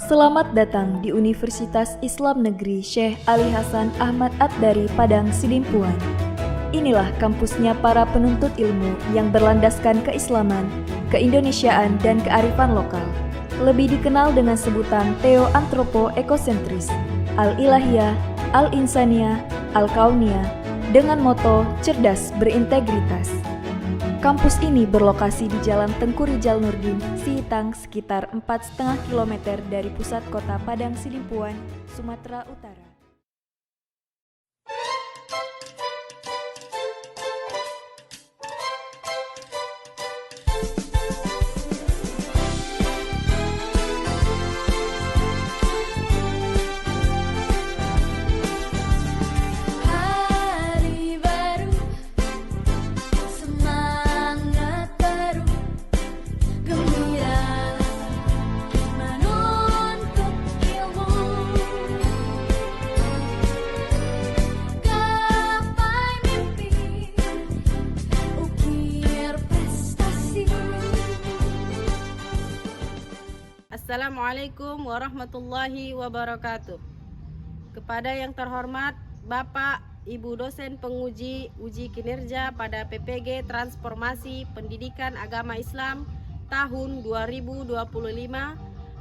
Selamat datang di Universitas Islam Negeri Syekh Ali Hasan Ahmad Ad-Dari Padang Sidimpuan. Inilah kampusnya para penuntut ilmu yang berlandaskan keislaman, keindonesiaan, dan kearifan lokal. Lebih dikenal dengan sebutan Theo-Antropo-Ekosentris, Al-Ilahiyah, Al-Insaniyah, Al-Kauniyah, dengan moto cerdas berintegritas. Kampus ini berlokasi di Jalan Tengku Rijal Nurdin, Sihitang, sekitar 4,5 km dari pusat kota Padang Sidimpuan, Sumatera Utara. Assalamualaikum warahmatullahi wabarakatuh. Kepada yang terhormat Bapak Ibu dosen penguji uji kinerja pada PPG Transformasi Pendidikan Agama Islam tahun 2025,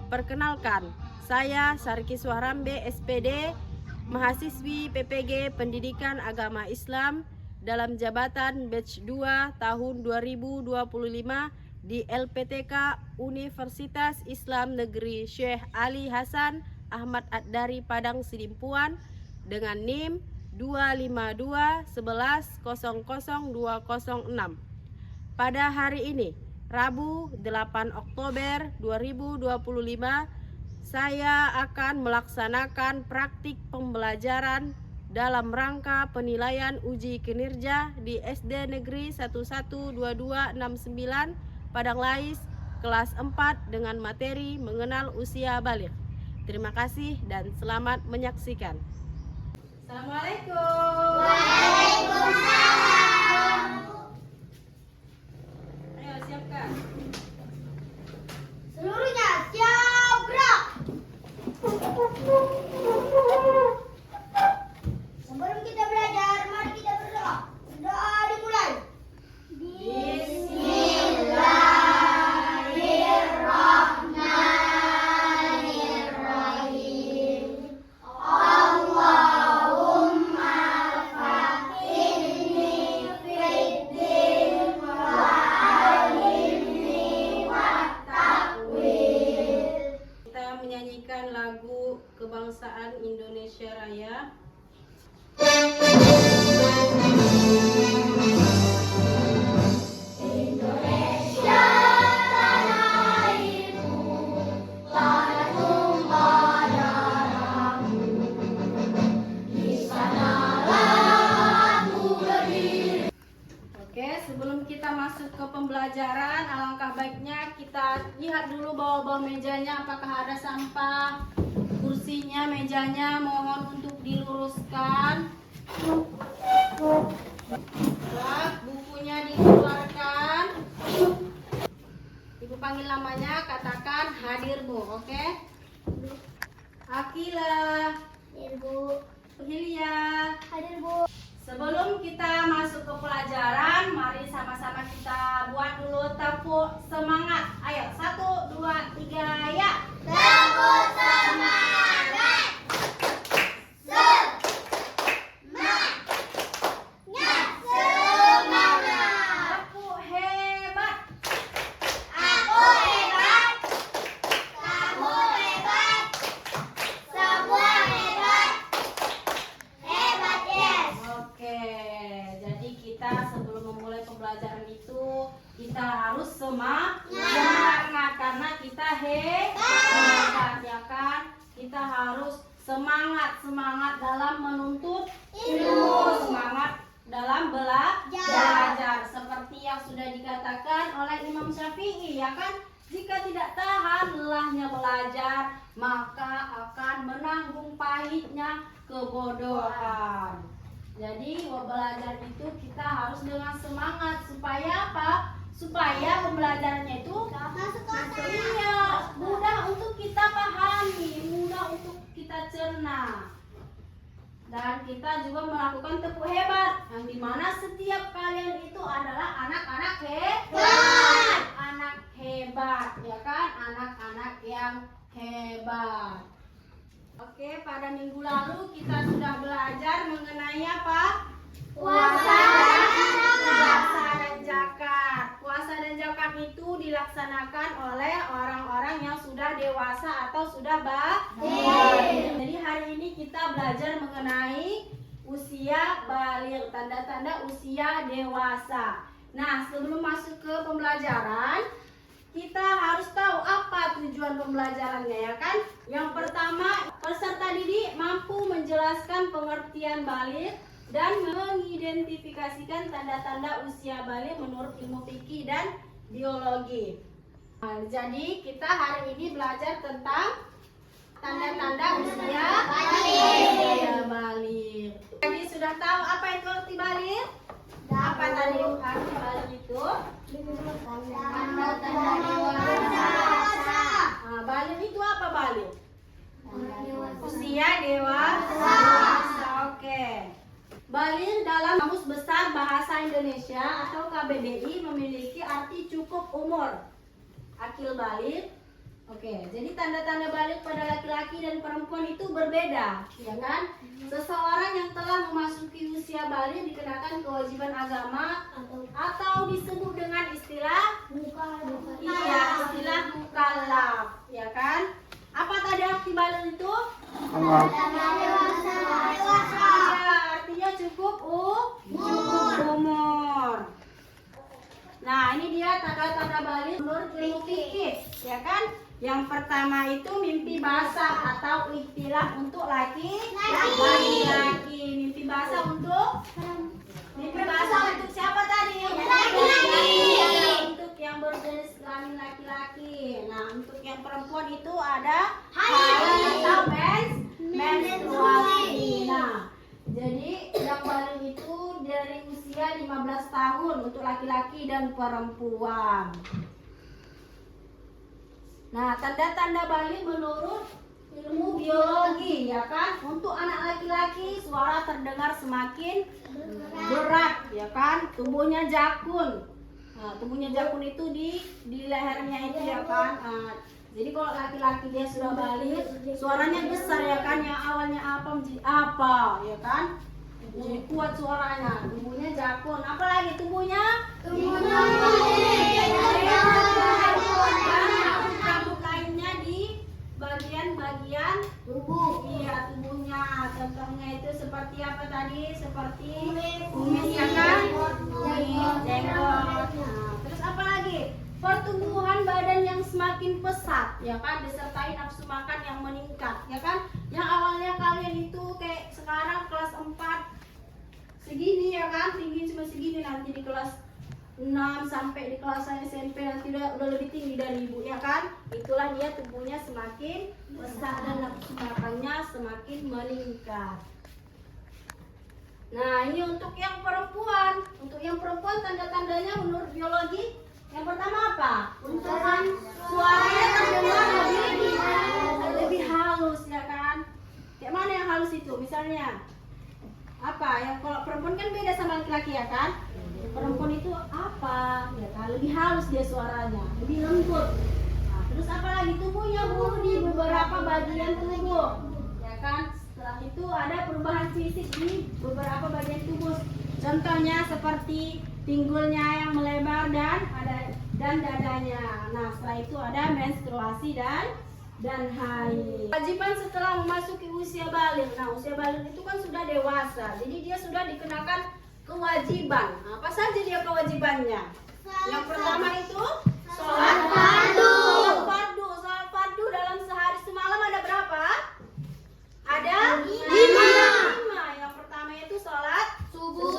perkenalkan, saya Sarkis Wahrambe SPD, mahasiswi PPG Pendidikan Agama Islam dalam jabatan batch 2 tahun 2025 di LPTK Universitas Islam Negeri Syekh Ali Hasan Ahmad Ad-Dari Padang Sidimpuan dengan NIM 25211000206. Pada hari ini, Rabu 8 Oktober 2025, saya akan melaksanakan praktik pembelajaran dalam rangka penilaian uji kinerja di SD Negeri 112269 Padang Lais, kelas 4 dengan materi mengenal usia balik. Terima kasih dan selamat menyaksikan. Assalamualaikum. Waalaikumsalam. Ayo siapkan. Seluruhnya siap gerak. Sebelum kita belajar, mari kita berdoa. Doa dimulai. Bismillahirrahmanirrahim. Allahumma faqihni fiddin wa alimni wat takwil. Kita menyanyikan lagu kebangsaan Indonesia Raya. Indonesia tanah airku, tanah tumpah darahmu. Di sanalah aku berdiri. Oke, sebelum kita masuk ke pembelajaran, alangkah baiknya kita lihat dulu bawah-bawah mejanya apakah ada sampah. Kursinya, mejanya mohon untuk diluruskan. Bukunya dikeluarkan. Ibu panggil namanya, katakan hadir Bu, oke? Akila, Hadir, Bu. Hilya. Hadir, Bu. Sebelum kita masuk ke pelajaran, mari sama-sama kita buat dulu tepuk semangat. Ayo, 1, 2, 3, ya. Tepuk semangat. Semangat. Tepuk hebat. Aku hebat. Kamu hebat. Semua hebat. Hebat, yes. Oke, jadi kita sebelum memulai pembelajaran itu, kita harus semangat karena kita hebat, ya kan? Kita harus semangat dalam menuntut ilmu, semangat dalam belajar, seperti yang sudah dikatakan oleh Imam Syafi'i, ya kan? Jika tidak tahan lelahnya belajar, maka akan menanggung pahitnya kebodohan. Jadi belajar itu kita harus dengan semangat supaya apa? supaya pembelajarannya itu iya, mudah untuk kita pahami, mudah untuk kita cerna. Dan kita juga melakukan tepuk hebat, yang dimana setiap kalian itu adalah anak-anak hebat, anak hebat, ya kan? Anak-anak yang hebat. Oke, pada minggu lalu kita sudah belajar mengenai apa? Puasa dan zakat. Puasa dan zakat itu dilaksanakan oleh orang-orang yang sudah dewasa atau sudah baligh. Jadi hari ini kita belajar mengenai usia baligh, tanda-tanda usia dewasa. Nah, sebelum masuk ke pembelajaran, kita harus tahu apa tujuan pembelajarannya, ya kan? Yang pertama, peserta didik mampu menjelaskan pengertian baligh dan mengidentifikasikan tanda-tanda usia baligh menurut ilmu fikih dan biologi. Nah, jadi kita hari ini belajar tentang tanda-tanda usia baligh. Jadi sudah tahu apa itu arti baligh? Apa tadi arti baligh itu? Tanda-tanda dewasa. Nah, baligh itu apa baligh? Usia dewasa. Oke. Baligh dalam Kamus Besar Bahasa Indonesia atau KBBI memiliki arti cukup umur. Akil baligh. Oke, jadi tanda-tanda baligh pada laki-laki dan perempuan itu berbeda, ya kan? Seseorang yang telah memasuki usia baligh dikenakan kewajiban agama atau disebut dengan istilah istilah mukallaf, ya kan? Apa tadi arti baligh itu? Dewasa. Artinya cukup umur. Nah, ini dia tanda-tanda baligh menurut ilmu fikih, ya kan? Yang pertama itu mimpi basah atau ikhtilah untuk laki-laki. Mimpi basah untuk siapa tadi? Laki-laki. Untuk yang berjenis kelamin laki-laki. Nah, untuk yang perempuan itu ada haid atau menstruasi. Nah, jadi yang baligh itu dari usia 15 tahun untuk laki-laki dan perempuan. Nah, tanda-tanda baligh menurut ilmu biologi, ya kan? Untuk anak laki-laki suara terdengar semakin berat, ya kan? Tubuhnya jakun. Nah, tubuhnya jakun itu di lehernya itu, ya kan? Nah, jadi kalau laki-laki dia sudah baligh, suaranya besar, ya kan? Yang awalnya apa menjadi apa, ya kan? Jadi kuat suaranya. Tubuhnya jakun. Apalagi tubuhnya? Tubuhnya rambut lainnya di bagian-bagian tubuh. Iya, tubuhnya. Contohnya itu seperti apa tadi? Seperti kumis, ya kan? Kumis, jenggot. Nah, terus apa lagi? Pertumbuhan badan yang semakin pesat, ya kan? Disertai nafsu makan yang meningkat, ya kan? Yang awalnya kalian itu kayak sekarang kelas 4 segini, ya kan? Tinggi cuma segini, nanti di kelas 6 sampai di kelas SMP nanti udah lebih tinggi dari ibu, ya kan? Itulah dia tubuhnya semakin besar dan nafsu makannya semakin meningkat. Nah, ini untuk yang perempuan. Untuk yang perempuan tanda-tandanya menurut biologi yang pertama apa? Suaranya terdengar lebih halus, ya kan? Kayak mana yang halus itu? Misalnya apa? Yang kalau perempuan kan beda sama laki-laki, ya kan? Perempuan itu apa? Ya kan? Lebih halus dia suaranya, lebih lembut. Nah, terus apa lagi? Tubuhnya bulu di beberapa bagian tubuh, ya kan? Setelah itu ada perubahan fisik di beberapa bagian tubuh. Contohnya seperti pinggulnya yang melebar dan dadanya. Nah, setelah itu ada menstruasi dan haid. Kewajiban setelah memasuki usia baligh. Nah, usia baligh itu kan sudah dewasa. Jadi dia sudah dikenakan kewajiban. Nah, apa saja dia kewajibannya? Yang pertama itu sholat fardu. Sholat fardu dalam sehari semalam ada berapa? Ada 5. Yang pertama itu sholat subuh,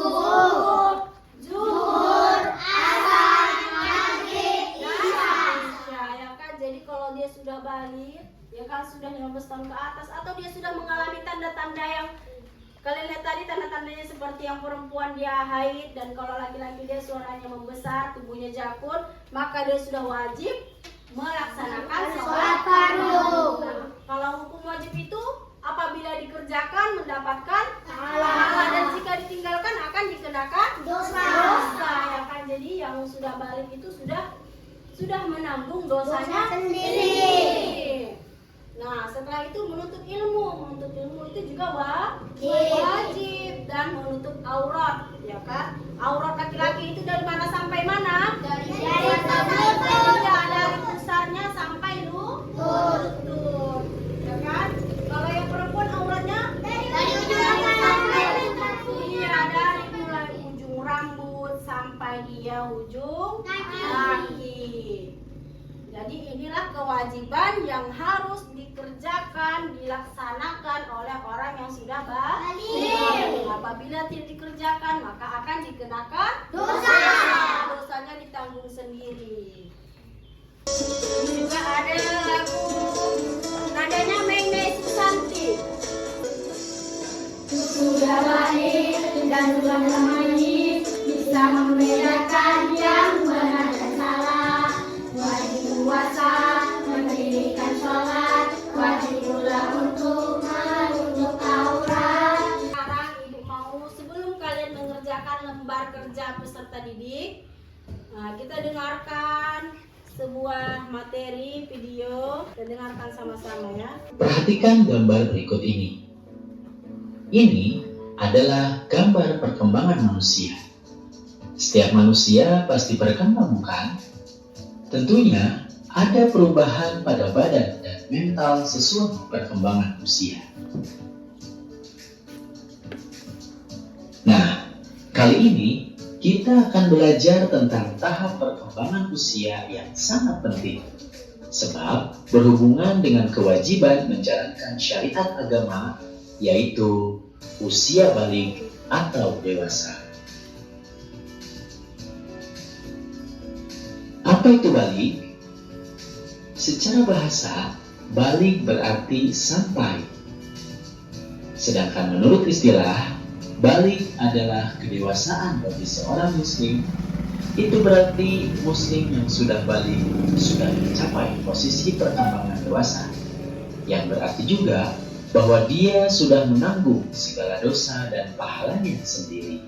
zuhur, asar, maghrib, dan isya, ya kan? Jadi kalau dia sudah baligh, ya kan, sudah 15 tahun ke atas atau dia sudah mengalami tanda-tanda yang kalian lihat tadi tadi tanda-tandanya seperti yang perempuan dia haid, dan kalau laki-laki dia suaranya membesar, tubuhnya jakun, maka dia sudah wajib melaksanakan sholat fardu. Nah, kalau hukum wajib itu apabila dikerjakan mendapatkan pahala, dan jika ditinggalkan akan dikenakan dosa, ya kan? Jadi yang sudah balik itu sudah menanggung dosanya sendiri. Nah, setelah itu menuntut ilmu itu juga wajib, dan menutup aurat, ya kan? Aurat laki-laki itu dari mana sampai mana? Dari pusarnya sampai lutut, ya kan? Kalau yang perempuan auratnya dari mulai ujung rambut sampai dia ujung kaki. Jadi inilah kewajiban yang harus dikerjakan, dilaksanakan oleh orang yang sudah balik. Apabila tidak dikerjakan, maka akan dikenakan dosa. Dosanya ditanggung sendiri. Ini juga ada lagu nadanya Mengde Susanti. Sudah balik dan sudah menangis, bisa membedakan yang benar dan salah. Wajib puasa, mendirikan sholat, wajib pula untuk menutup aurat. Sekarang ibu mau, sebelum kalian mengerjakan lembar kerja peserta didik, kita dengarkan sebuah materi video dan dengarkan sama-sama ya. Perhatikan gambar berikut ini. Ini adalah gambar perkembangan manusia. Setiap manusia pasti berkembang, bukan? Tentunya ada perubahan pada badan dan mental sesuai perkembangan usia. Nah, kali ini kita akan belajar tentang tahap perkembangan usia yang sangat penting, sebab berhubungan dengan kewajiban menjalankan syariat agama, yaitu usia balik atau dewasa. Apa itu balik? Secara bahasa, balik berarti sampai. Sedangkan menurut istilah, balik adalah kedewasaan bagi seorang muslim. Itu berarti muslim yang sudah balik sudah mencapai posisi perkembangan dewasa, yang berarti juga bahwa dia sudah menanggung segala dosa dan pahalanya sendiri.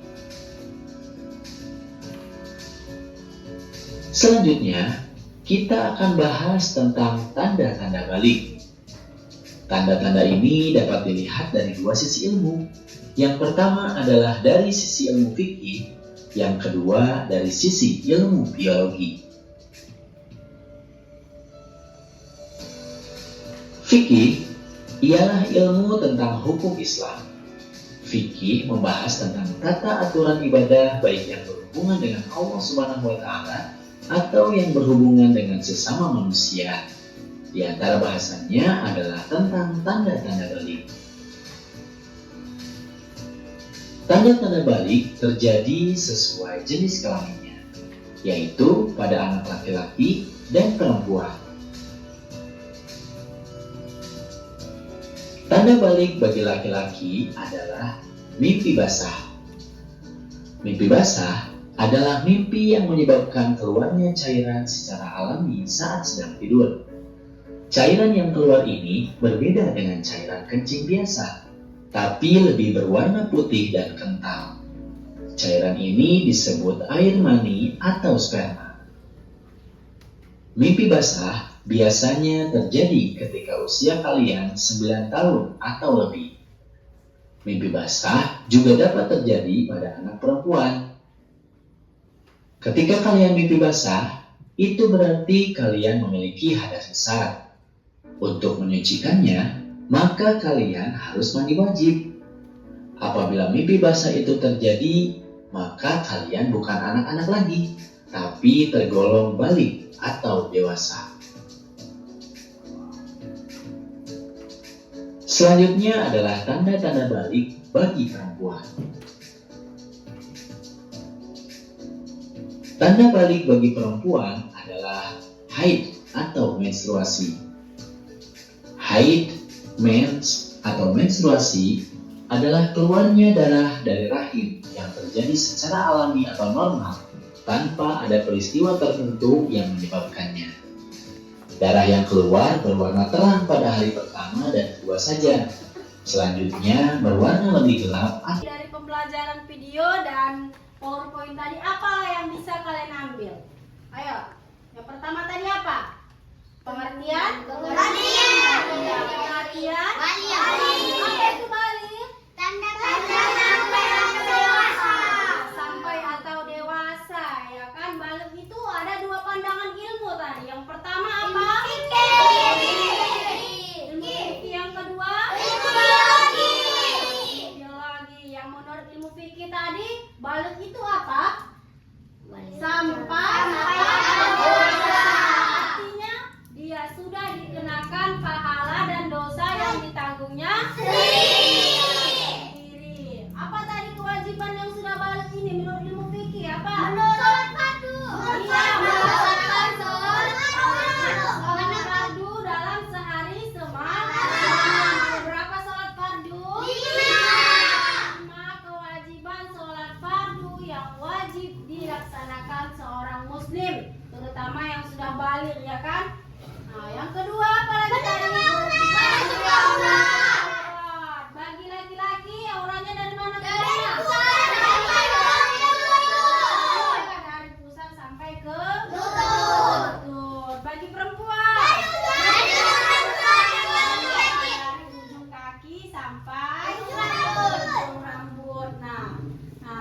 Selanjutnya, kita akan bahas tentang tanda-tanda balik. Tanda-tanda ini dapat dilihat dari dua sisi ilmu. Yang pertama adalah dari sisi ilmu fikih, yang kedua dari sisi ilmu biologi. Fikih ialah ilmu tentang hukum Islam. Fikih membahas tentang tata aturan ibadah baik yang berhubungan dengan Allah Subhanahu wa Ta'ala atau yang berhubungan dengan sesama manusia. Di antara bahasannya adalah tentang tanda-tanda balik. Tanda-tanda balik terjadi sesuai jenis kelaminnya, yaitu pada anak laki-laki dan perempuan. Tanda balik bagi laki-laki adalah mimpi basah. Mimpi basah adalah mimpi yang menyebabkan keluarnya cairan secara alami saat sedang tidur. Cairan yang keluar ini berbeda dengan cairan kencing biasa, tapi lebih berwarna putih dan kental. Cairan ini disebut air mani atau sperma. Mimpi basah biasanya terjadi ketika usia kalian 9 tahun atau lebih. Mimpi basah juga dapat terjadi pada anak perempuan. Ketika kalian mimpi basah, itu berarti kalian memiliki hadas besar. Untuk menyucikannya, maka kalian harus mandi wajib. Apabila mimpi basah itu terjadi, maka kalian bukan anak-anak lagi, tapi tergolong balik atau dewasa. Selanjutnya adalah tanda-tanda balik bagi perempuan. Tanda balik bagi perempuan adalah haid atau menstruasi. Haid, mens, atau menstruasi adalah keluarnya darah dari rahim yang terjadi secara alami atau normal tanpa ada peristiwa tertentu yang menyebabkannya. Darah yang keluar berwarna terang pada hari pertama dan kedua saja. Selanjutnya berwarna lebih gelap. Dari pembelajaran video dan PowerPoint tadi, apa yang bisa kalian ambil? Ayo, yang pertama tadi apa? Pengertian? Pengertian. Pengertian? Balik. Apa itu balik? Tanda-tanda sampai atau dewasa. Sampai atau dewasa, ya kan? Balik itu ada dua pandangan ilmu tadi. Yang pertama apa? Ilmu fikih. Yang kedua? Biologi. Biologi. Yang menurut ilmu fikih tadi, balik itu apa? Sampai atau dewasa. Artinya dia sudah dikenakan pahala dan dosa yang ditanggungnya sendiri. Apa tadi kewajiban yang sudah balik ini menurut ilmu fikih? Apa? Sholat fardu. Iya, Sholat fardu dalam sehari semalam. Berapa sholat fardu? 5 kewajiban sholat fardu yang wajib dilaksanakan seorang muslim, terutama yang sudah balik, ya kan? Nah, yang kedua apa lagi tadi? Aurat. Bagi laki-laki auratnya dari mana ke mana? Dari pusat sampai ke lutut. Bagi perempuan dari ujung kaki sampai ujung rambut. Nah,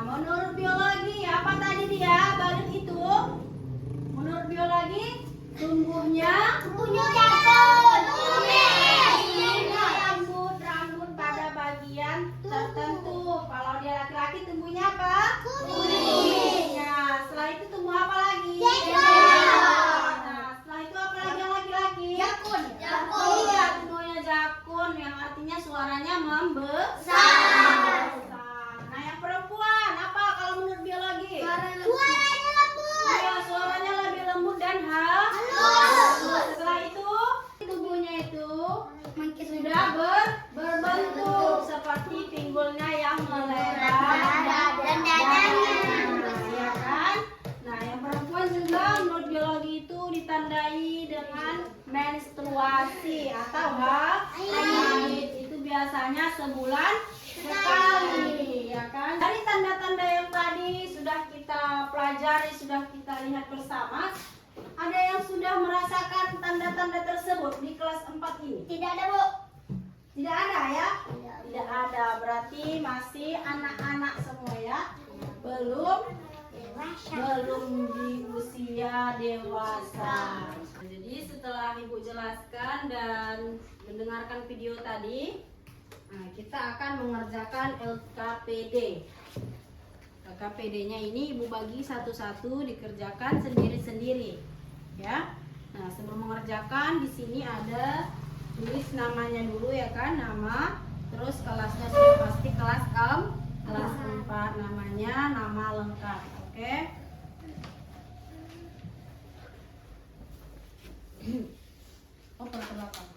menurut biologi apa tadi dia balik itu? Menurut biologi tumbuhnya rambut pada bagian tertentu. Kalau dia laki-laki tumbuhnya apa? Kumis. Nah, setelah itu tumbuh apa lagi? Nah, setelah itu apa lagi yang laki-laki? Jakun. Iya, tumbuhnya jakun yang artinya suaranya membesar. Nah, yang perempuan apa kalau menurut biologi? Suaranya lembut. Iya, suaranya lebih lembut dan halus. Setelah itu tubuhnya itu sudah berbentuk seperti pinggulnya yang melebar Dan dadanya. ya kan? Nah, yang perempuan juga menurut biologi itu ditandai dengan menstruasi atau haid. Itu biasanya sebulan sekali, ya kan? Dari tanda-tanda yang tadi sudah kita pelajari, sudah kita lihat bersama, ada yang sudah merasakan tanda-tanda tersebut di kelas 4 ini? Tidak ada, Bu. Tidak ada ya? Tidak ada, berarti masih anak-anak semua ya? Belum di usia dewasa. Jadi setelah Ibu jelaskan dan mendengarkan video tadi, kita akan mengerjakan LKPD. LKPD-nya ini Ibu bagi satu-satu, dikerjakan sendiri-sendiri, ya. Nah, sebelum mengerjakan di sini ada tulis namanya dulu, ya kan, nama, terus kelasnya sudah pasti kelas 4, namanya, nama lengkap, oke? Oh, ke belakang.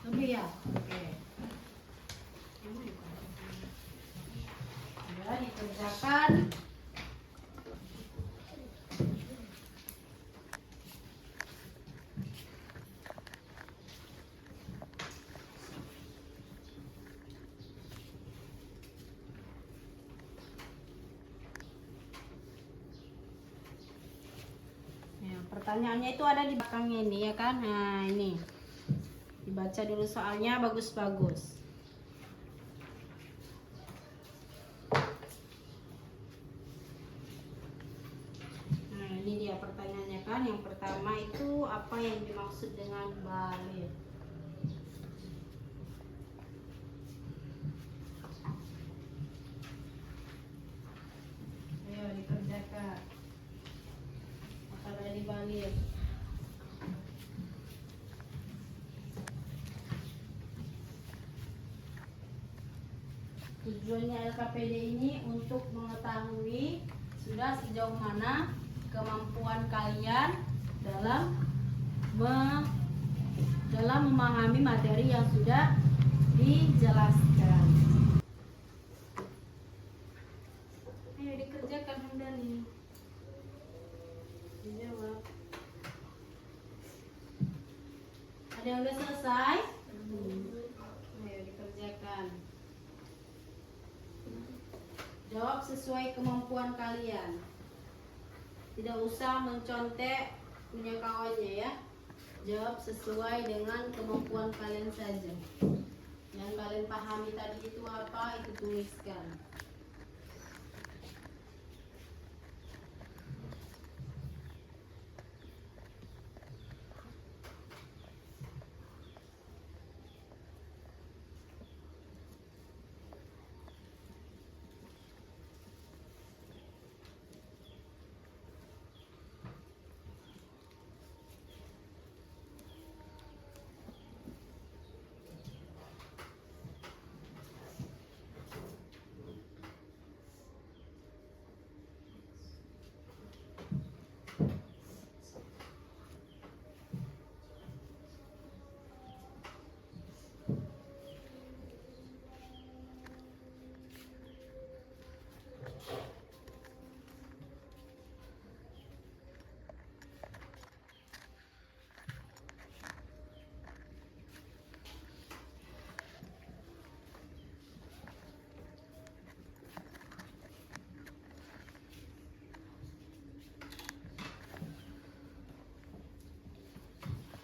Lebih ya? Oke. Ya, dikerjakan. Ya, pertanyaannya itu ada di belakangnya ini, ya kan? Nah, ini. Dibaca dulu soalnya bagus-bagus. Nah, ini dia pertanyaannya kan. Yang pertama itu apa yang dimaksud dengan balik? Ayo dikerjakan. Apa tadi balik? Tujuannya LKPD ini untuk mengetahui sudah sejauh mana kemampuan kalian dalam memahami materi yang sudah dijelaskan. Ayo dikerjakan Hamdani. Dijawab. Ada yang udah selesai? Ayo dikerjakan. Jawab sesuai kemampuan kalian. Tidak usah mencontek punya kawannya ya. Jawab sesuai dengan kemampuan kalian saja. Yang kalian pahami tadi itu apa, itu tuliskan.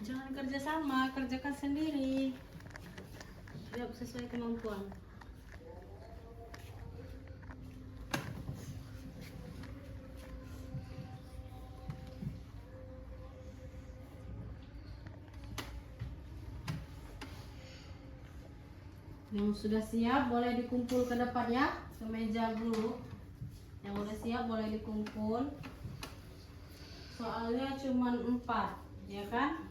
Jangan kerja sama, kerjakan sendiri. Jawab sesuai kemampuan. Yang sudah siap boleh dikumpul ke depan ya, ke meja dulu. Yang udah siap boleh dikumpul. Soalnya cuma 4, ya kan?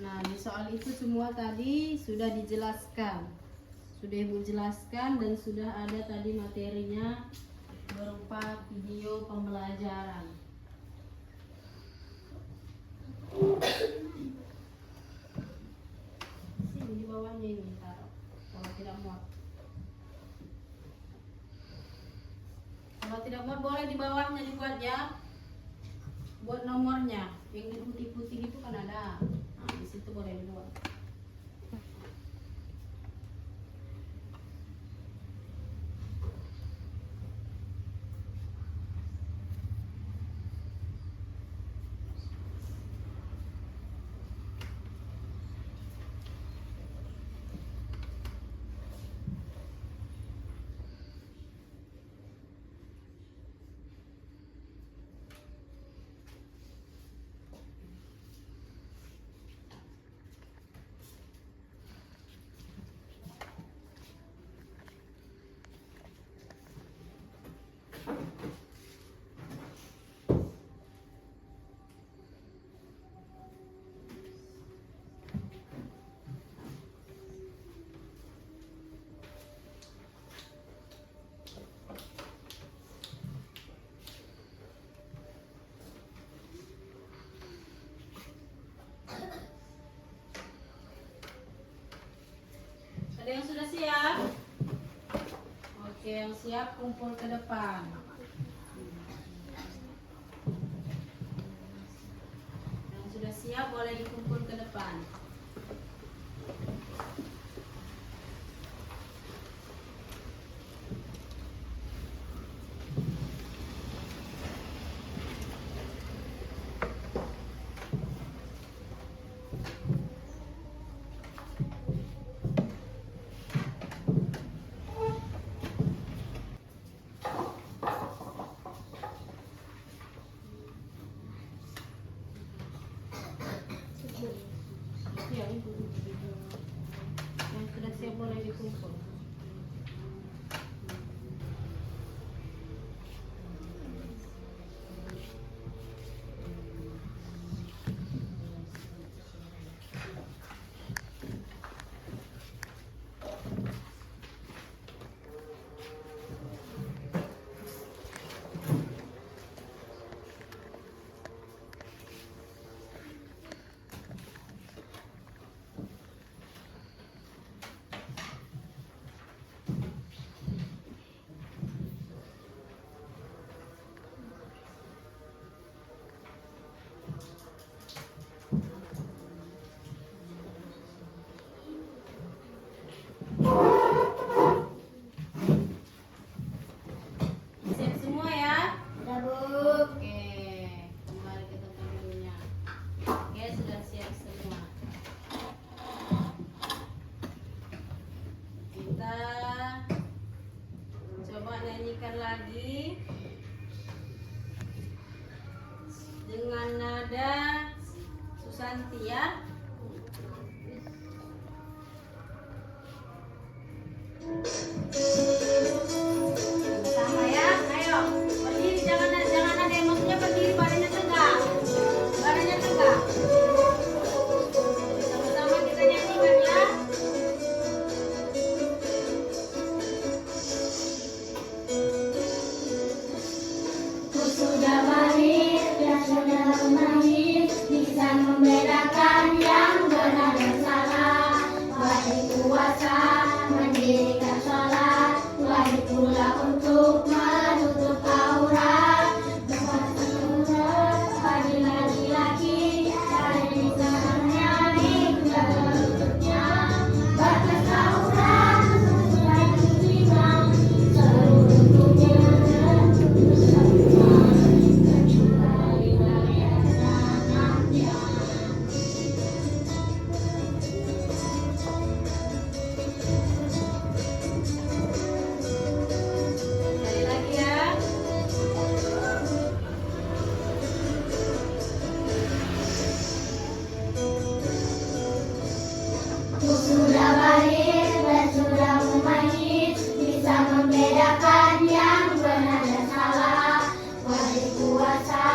Nah, di soal itu semua tadi sudah dijelaskan. Sudah Ibu jelaskan dan sudah ada tadi materinya berupa video pembelajaran. Sini di bawahnya ini taruh. Kalau tidak muat. Kalau tidak muat boleh di bawahnya dibuat ya. Buat nomornya. Yang di putih-putih itu kan ada. Nah, di situ boleh dibuat. Ada yang sudah siap? Oke, yang siap kumpul ke depan. Yang sudah siap boleh dikumpul ke depan. Coba nyanyikan lagi dengan nada Susanti ya. Sama ya, ayo berdiri, jangan ada emosinya, berdiri badannya tegak, badannya tegak. Sama-sama kita nyanyikan ya. Ku sudah balik dan sudah memahami, bisa membedakan yang benar dan salah. Wajib puasa, mendirikan sholat, wajib pula untuk menutup aurat. Bersurat bagi laki-laki, dari misalnya hingga lututnya. Batas aurat sesuai muslimah, seluruh tubuhnya tertutup semua, kecuali bagian tangannya. Sekali lagi ya. Ku sudah balik dan sudah memahami, bisa membedakan yang benar dan salah. Wajib puasa,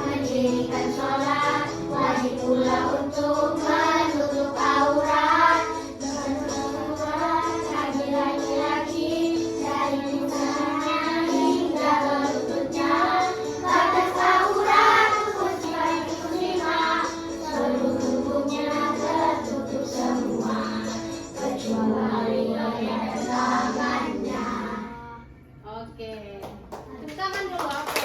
mendirikan sholat, wajib pula untuk menutup aurat. Bersurat bagi laki-laki, dari misalnya hingga ke lututnya. Batas aurat muslimah, seluruh tubuhnya tertutup semua, kecuali bagian tangannya. Oke. Tepuk tangan dulu. Oke.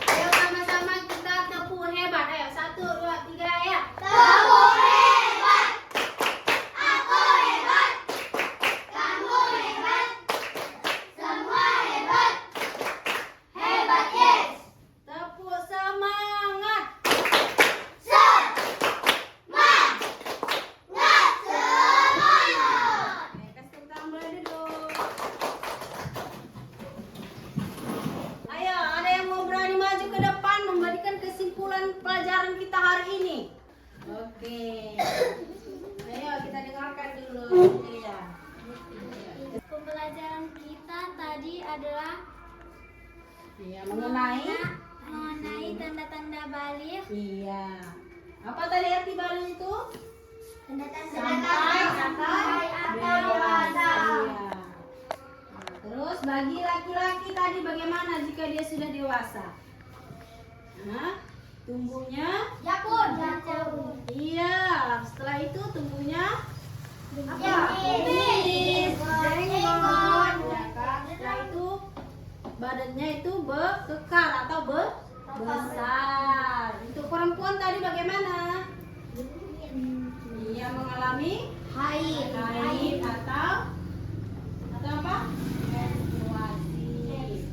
Ayo sama-sama kita tepuk hebat. Ayo 1, 2, 3 ya. Tepuk hebat, aku hebat, kamu hebat, semua hebat, hebat yes. Tepuk semangat. Semangat semuanya. Oke, kasih tepuk tangan boleh duduk. Ayo, ada yang mau berani maju ke depan memberikan kesimpulan pelajaran kita hari ini? Oke. Ayo kita dengarkan dulu. Ya. Pembelajaran kita tadi adalah Iya, mengenai. tanda-tanda balik, Iya. Apa tadi arti balik itu? tanda-tanda Sampai atau dewasa. Iya. Nah, terus bagi laki-laki tadi bagaimana jika dia sudah dewasa? Nah, tumbuhnya. Jakun. Iya. Setelah itu tumbuhnya apa? Kumis. Jenggot. Ya kan? Setelah itu badannya itu kekar atau besar. Untuk perempuan tadi bagaimana? Iya, mengalami Haid. atau apa? Menstruasi.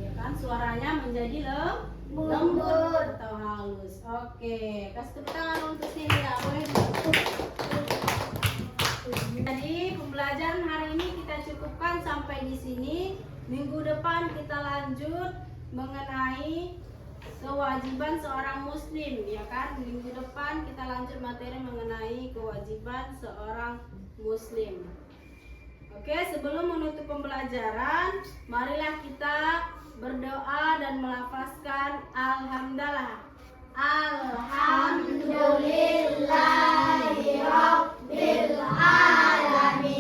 Ya kan, suaranya menjadi lembut atau halus. Oke, kasih tepuk tangan untuk Celia. Boleh duduk. Jadi pembelajaran hari ini kita cukupkan sampai di sini. Minggu depan kita lanjut mengenai kewajiban seorang muslim, ya kan? Minggu depan kita lanjut materi mengenai kewajiban seorang muslim. Oke, sebelum menutup pembelajaran, marilah kita berdoa dan melafazkan alhamdulillah. Alhamdulillahirabbil alamin.